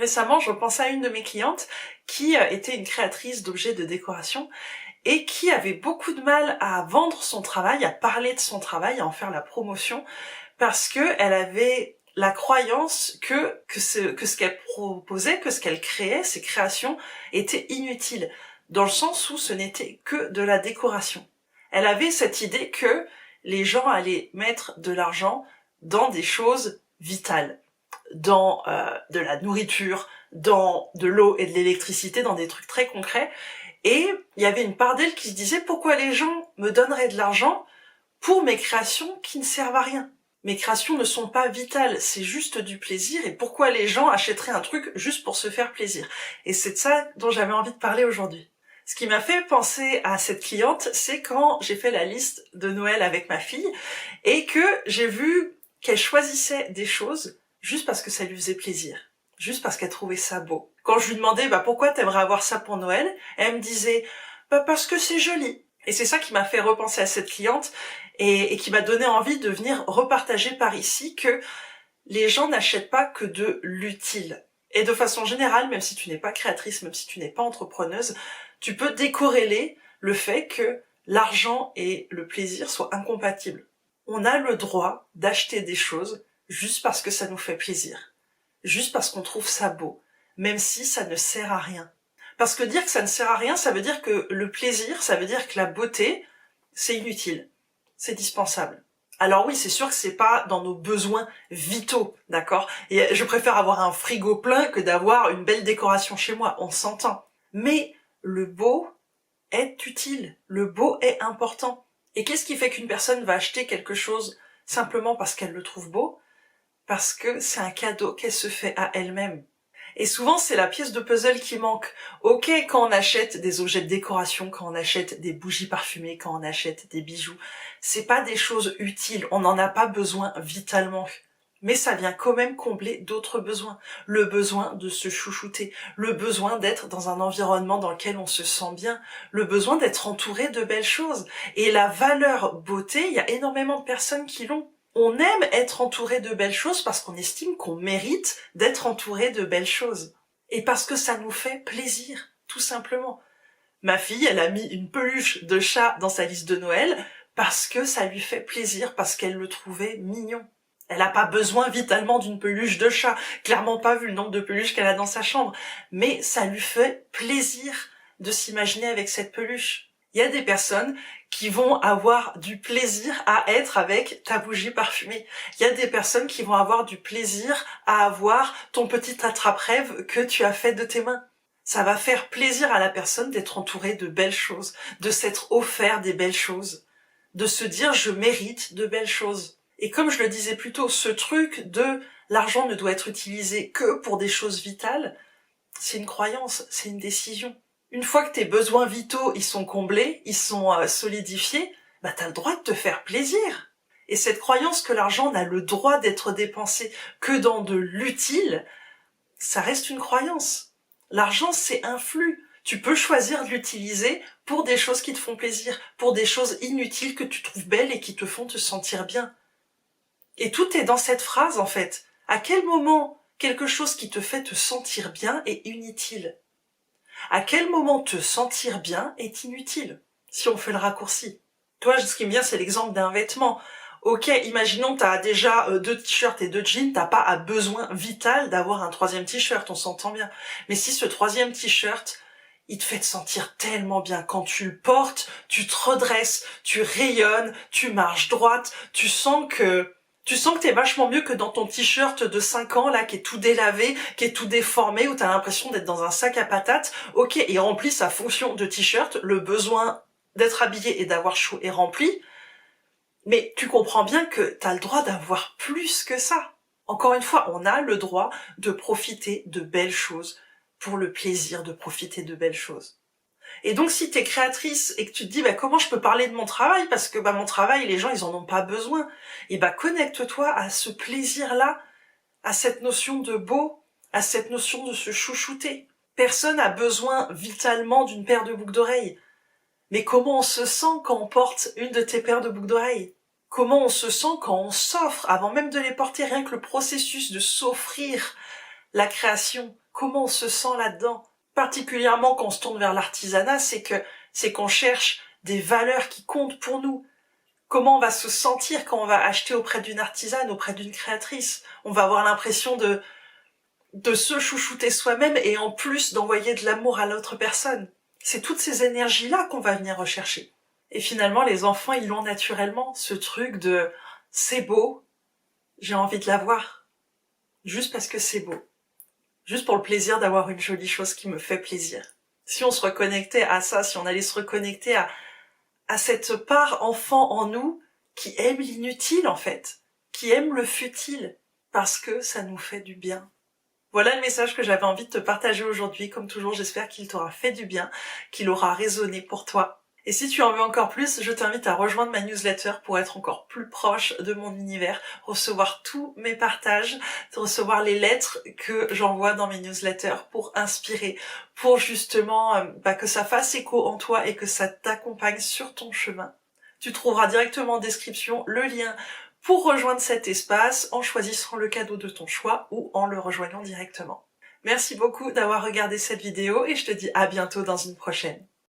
récemment, je repensais à une de mes clientes qui était une créatrice d'objets de décoration et qui avait beaucoup de mal à vendre son travail, à parler de son travail, à en faire la promotion, parce que elle avait la croyance que ce qu'elle proposait, que ce qu'elle créait, ses créations, étaient inutiles, dans le sens où ce n'était que de la décoration. Elle avait cette idée que les gens allaient mettre de l'argent dans des choses vitales, dans de la nourriture, dans de l'eau et de l'électricité, dans des trucs très concrets. Et il y avait une part d'elle qui se disait pourquoi les gens me donneraient de l'argent pour mes créations qui ne servent à rien. Mes créations ne sont pas vitales, c'est juste du plaisir, et pourquoi les gens achèteraient un truc juste pour se faire plaisir. Et c'est de ça dont j'avais envie de parler aujourd'hui. Ce qui m'a fait penser à cette cliente, c'est quand j'ai fait la liste de Noël avec ma fille, et que j'ai vu qu'elle choisissait des choses juste parce que ça lui faisait plaisir, juste parce qu'elle trouvait ça beau. Quand je lui demandais pourquoi t'aimerais avoir ça pour Noël, elle me disait parce que c'est joli. Et c'est ça qui m'a fait repenser à cette cliente et qui m'a donné envie de venir repartager par ici que les gens n'achètent pas que de l'utile. Et de façon générale, même si tu n'es pas créatrice, même si tu n'es pas entrepreneuse, tu peux décorréler le fait que l'argent et le plaisir soient incompatibles. On a le droit d'acheter des choses juste parce que ça nous fait plaisir, juste parce qu'on trouve ça beau, même si ça ne sert à rien. Parce que dire que ça ne sert à rien, ça veut dire que le plaisir, ça veut dire que la beauté, c'est inutile, c'est dispensable. Alors oui, c'est sûr que c'est pas dans nos besoins vitaux, d'accord? Et je préfère avoir un frigo plein que d'avoir une belle décoration chez moi, on s'entend. Mais le beau est utile, le beau est important. Et qu'est-ce qui fait qu'une personne va acheter quelque chose simplement parce qu'elle le trouve beau? Parce que c'est un cadeau qu'elle se fait à elle-même. Et souvent, c'est la pièce de puzzle qui manque. Ok, quand on achète des objets de décoration, quand on achète des bougies parfumées, quand on achète des bijoux, c'est pas des choses utiles, on n'en a pas besoin vitalement. Mais ça vient quand même combler d'autres besoins. Le besoin de se chouchouter, le besoin d'être dans un environnement dans lequel on se sent bien, le besoin d'être entouré de belles choses. Et la valeur beauté, il y a énormément de personnes qui l'ont. On aime être entouré de belles choses parce qu'on estime qu'on mérite d'être entouré de belles choses. Et parce que ça nous fait plaisir, tout simplement. Ma fille, elle a mis une peluche de chat dans sa liste de Noël parce que ça lui fait plaisir, parce qu'elle le trouvait mignon. Elle n'a pas besoin vitalement d'une peluche de chat, clairement pas vu le nombre de peluches qu'elle a dans sa chambre, mais ça lui fait plaisir de s'imaginer avec cette peluche. Il y a des personnes qui vont avoir du plaisir à être avec ta bougie parfumée. Il y a des personnes qui vont avoir du plaisir à avoir ton petit attrape-rêve que tu as fait de tes mains. Ça va faire plaisir à la personne d'être entourée de belles choses, de s'être offert des belles choses, de se dire je mérite de belles choses. Et comme je le disais plus tôt, ce truc de l'argent ne doit être utilisé que pour des choses vitales, c'est une croyance, c'est une décision. Une fois que tes besoins vitaux ils sont comblés, ils sont solidifiés, t'as le droit de te faire plaisir. Et cette croyance que l'argent n'a le droit d'être dépensé que dans de l'utile, ça reste une croyance. L'argent c'est un flux. Tu peux choisir de l'utiliser pour des choses qui te font plaisir, pour des choses inutiles que tu trouves belles et qui te font te sentir bien. Et tout est dans cette phrase en fait. À quel moment quelque chose qui te fait te sentir bien est inutile? À quel moment te sentir bien est inutile, si on fait le raccourci? Toi, ce qui me vient, c'est l'exemple d'un vêtement. Ok, imaginons que t'as déjà 2 t-shirts et 2 jeans, t'as pas à besoin vital d'avoir un 3e t-shirt, on s'entend bien. Mais si ce 3e t-shirt, il te fait te sentir tellement bien, quand tu le portes, tu te redresses, tu rayonnes, tu marches droite, tu sens que t'es vachement mieux que dans ton t-shirt de 5 ans, là, qui est tout délavé, qui est tout déformé, où t'as l'impression d'être dans un sac à patates. Ok, il remplit sa fonction de t-shirt, le besoin d'être habillé et d'avoir chaud est rempli, mais tu comprends bien que t'as le droit d'avoir plus que ça. Encore une fois, on a le droit de profiter de belles choses, pour le plaisir de profiter de belles choses. Et donc si t'es créatrice et que tu te dis comment je peux parler de mon travail parce que mon travail les gens ils en ont pas besoin, et connecte-toi à ce plaisir-là, à cette notion de beau, à cette notion de se chouchouter. Personne a besoin vitalement d'une paire de boucles d'oreilles. Mais comment on se sent quand on porte une de tes paires de boucles d'oreilles? Comment on se sent quand on s'offre, avant même de les porter, rien que le processus de s'offrir la création, comment on se sent là-dedans. Particulièrement quand on se tourne vers l'artisanat, c'est qu'on cherche des valeurs qui comptent pour nous. Comment on va se sentir quand on va acheter auprès d'une artisane, auprès d'une créatrice? On va avoir l'impression de se chouchouter soi-même et en plus d'envoyer de l'amour à l'autre personne. C'est toutes ces énergies-là qu'on va venir rechercher. Et finalement, les enfants, ils l'ont naturellement, ce truc de « c'est beau, j'ai envie de l'avoir », juste parce que c'est beau. Juste pour le plaisir d'avoir une jolie chose qui me fait plaisir. Si on se reconnectait à ça, si on allait se reconnecter à cette part enfant en nous qui aime l'inutile en fait, qui aime le futile, parce que ça nous fait du bien. Voilà le message que j'avais envie de te partager aujourd'hui. Comme toujours, j'espère qu'il t'aura fait du bien, qu'il aura résonné pour toi. Et si tu en veux encore plus, je t'invite à rejoindre ma newsletter pour être encore plus proche de mon univers, recevoir tous mes partages, recevoir les lettres que j'envoie dans mes newsletters pour inspirer, pour justement que ça fasse écho en toi et que ça t'accompagne sur ton chemin. Tu trouveras directement en description le lien pour rejoindre cet espace en choisissant le cadeau de ton choix ou en le rejoignant directement. Merci beaucoup d'avoir regardé cette vidéo et je te dis à bientôt dans une prochaine.